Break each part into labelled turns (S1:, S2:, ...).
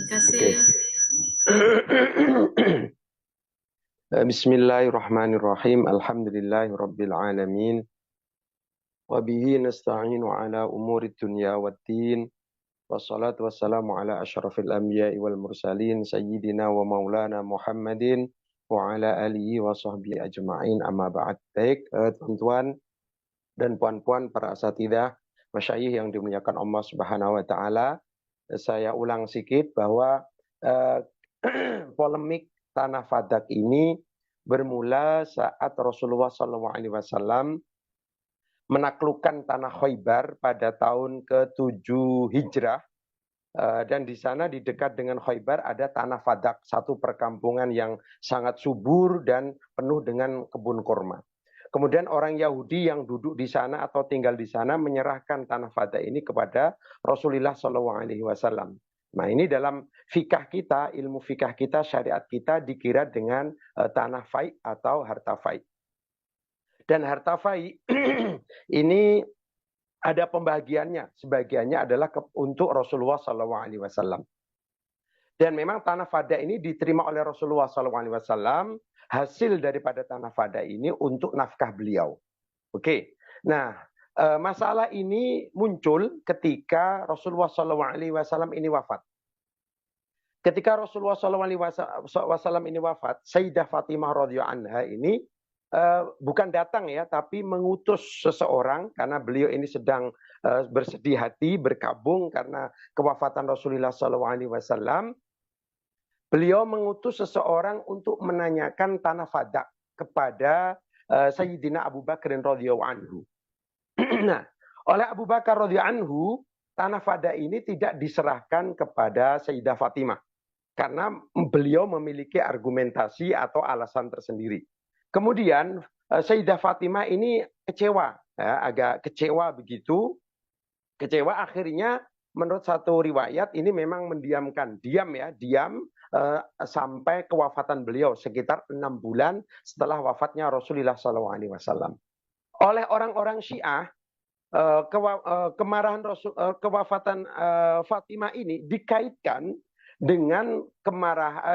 S1: Oke.
S2: Kasih.
S1: Bismillahirrahmanirrahim. Alhamdulillahirabbil alamin. Wa bihi nasta'inu ala umurid dunya waddin. Wassalatu wassalamu ala asyrafil anbiya'i wal mursalin sayyidina wa maulana Muhammadin wa ala alihi wa sahbihi ajma'in. Amma ba'd. Baik, tuan-tuan dan puan-puan para asatidzah, masyayikh yang dimuliakan Allah Subhanahu wa taala. Saya ulang sedikit bahwa polemik Tanah Fadak ini bermula saat Rasulullah SAW menaklukkan Tanah Khaybar pada tahun ke-7 Hijrah. Dan di sana di dekat dengan Khaybar ada Tanah Fadak, satu perkampungan yang sangat subur dan penuh dengan kebun kurma. Kemudian orang Yahudi yang duduk di sana atau tinggal di sana menyerahkan Tanah Fadak ini kepada Rasulullah SAW. Nah, ini dalam fikah kita, ilmu fikah kita, syariat kita dikira dengan tanah fai atau harta fai. Dan harta fai ini ada pembagiannya. Sebagiannya adalah untuk Rasulullah SAW. Dan memang tanah fada ini diterima oleh Rasulullah SAW hasil daripada tanah fada ini untuk nafkah beliau. Oke. Nah, masalah ini muncul ketika Rasulullah SAW ini wafat. Ketika Rasulullah SAW ini wafat, Sayyidah Fatimah radhiyallahu anha ini bukan datang ya, tapi mengutus seseorang karena beliau ini sedang bersedih hati, berkabung karena kewafatan Rasulullah SAW. Beliau mengutus seseorang untuk menanyakan tanah fadak kepada Sayyidina Abu Bakar radhiyallahu anhu. Nah, oleh Abu Bakar radhiyallahu anhu, tanah fadak ini tidak diserahkan kepada Sayyidah Fatimah karena beliau memiliki argumentasi atau alasan tersendiri. Kemudian Sayyidah Fatimah ini kecewa, ya, agak kecewa begitu. Kecewa akhirnya menurut satu riwayat ini memang diam sampai kewafatan beliau sekitar 6 bulan setelah wafatnya Rasulullah SAW. Oleh orang-orang Syiah, kemarahan kewafatan Fatimah ini dikaitkan dengan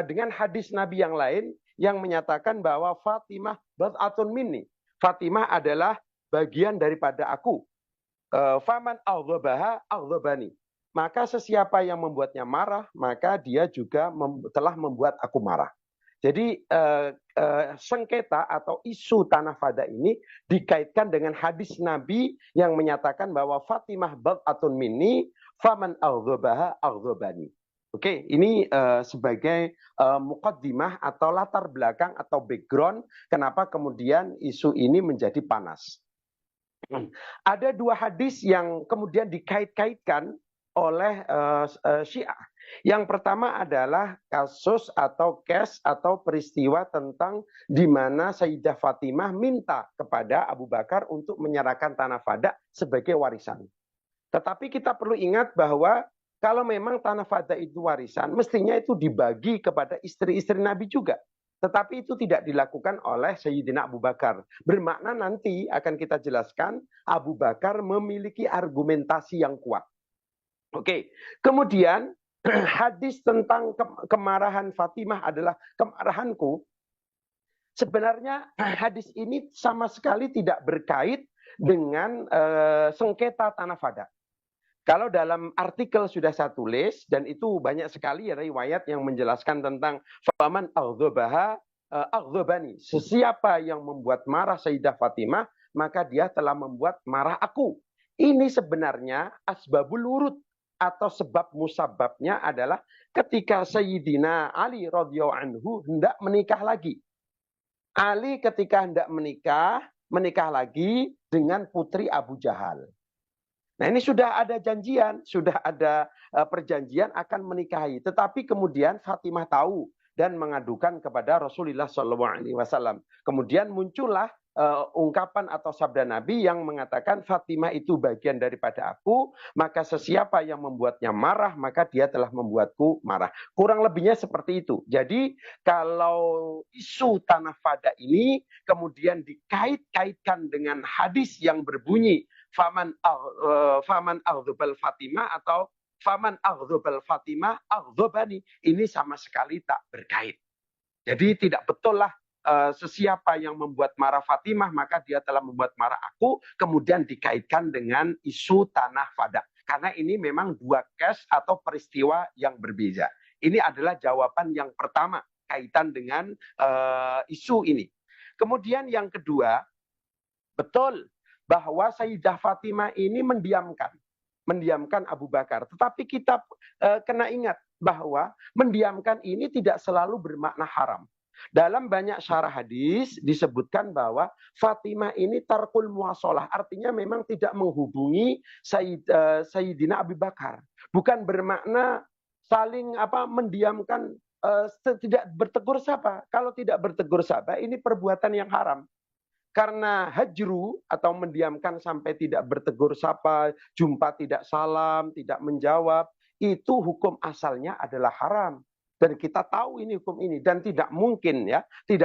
S1: dengan hadis Nabi yang lain yang menyatakan bahwa Fatimah bad'atun minni. Fatimah adalah bagian daripada aku. Faman aghdhabaha aghdhabani. Maka sesiapa yang membuatnya marah, maka dia juga telah membuat aku marah. Jadi sengketa atau isu tanah fada ini dikaitkan dengan hadis Nabi yang menyatakan bahwa Fatimah bad'atun minni, faman aghdhabaha aghdhabani. Oke, ini sebagai muqaddimah atau latar belakang atau background kenapa kemudian isu ini menjadi panas. Ada dua hadis yang kemudian dikait-kaitkan oleh Syiah. Yang pertama adalah kasus atau case atau peristiwa tentang di mana Sayyidah Fatimah minta kepada Abu Bakar untuk menyerahkan tanah fada sebagai warisan. Tetapi kita perlu ingat bahwa kalau memang tanah fada itu warisan, mestinya itu dibagi kepada istri-istri Nabi juga. Tetapi itu tidak dilakukan oleh Sayyidina Abu Bakar. Bermakna nanti akan kita jelaskan Abu Bakar memiliki argumentasi yang kuat. Oke, kemudian hadis tentang kemarahan Fatimah adalah kemarahanku. Sebenarnya hadis ini sama sekali tidak berkait dengan sengketa tanah fada. Kalau dalam artikel sudah saya tulis, dan itu banyak sekali ya riwayat yang menjelaskan tentang faman aghdhabaha aghdhabani. Sesiapa yang membuat marah Sayyidah Fatimah, maka dia telah membuat marah aku. Ini sebenarnya asbabul wurud atau sebab musababnya adalah ketika Sayyidina Ali radhiyallahu anhu hendak menikah lagi. Ali ketika hendak menikah lagi dengan putri Abu Jahal. Nah, ini sudah ada janjian, sudah ada perjanjian akan menikahi. Tetapi kemudian Fatimah tahu dan mengadukan kepada Rasulullah SAW. Kemudian muncullah ungkapan atau sabda Nabi yang mengatakan Fatimah itu bagian daripada aku, maka sesiapa yang membuatnya marah, maka dia telah membuatku marah. Kurang lebihnya seperti itu. Jadi kalau isu tanah fada ini kemudian dikait-kaitkan dengan hadis yang berbunyi faman aghdhabal Fatimah atau faman aghdhabal Fatimah aghdhabani. Ini sama sekali tak berkait. Jadi tidak betul lah sesiapa yang membuat marah Fatimah maka dia telah membuat marah aku, kemudian dikaitkan dengan isu tanah Fadak. Karena ini memang dua case atau peristiwa yang berbeda. Ini adalah jawaban yang pertama kaitan dengan isu ini. Kemudian yang kedua, betul bahwa Sayyidah Fatimah ini mendiamkan Abu Bakar. Tetapi kita kena ingat bahwa mendiamkan ini tidak selalu bermakna haram. Dalam banyak syarah hadis disebutkan bahwa Fatimah ini tarkul muwasalah, artinya memang tidak menghubungi Sayyidina Abu Bakar. Bukan bermakna saling mendiamkan, tidak bertegur sapa. Kalau tidak bertegur sapa ini perbuatan yang haram. Karena hajru atau mendiamkan sampai tidak bertegur sapa, jumpa tidak salam, tidak menjawab, itu hukum asalnya adalah haram. Dan kita tahu ini hukum ini dan tidak mungkin ya, tidak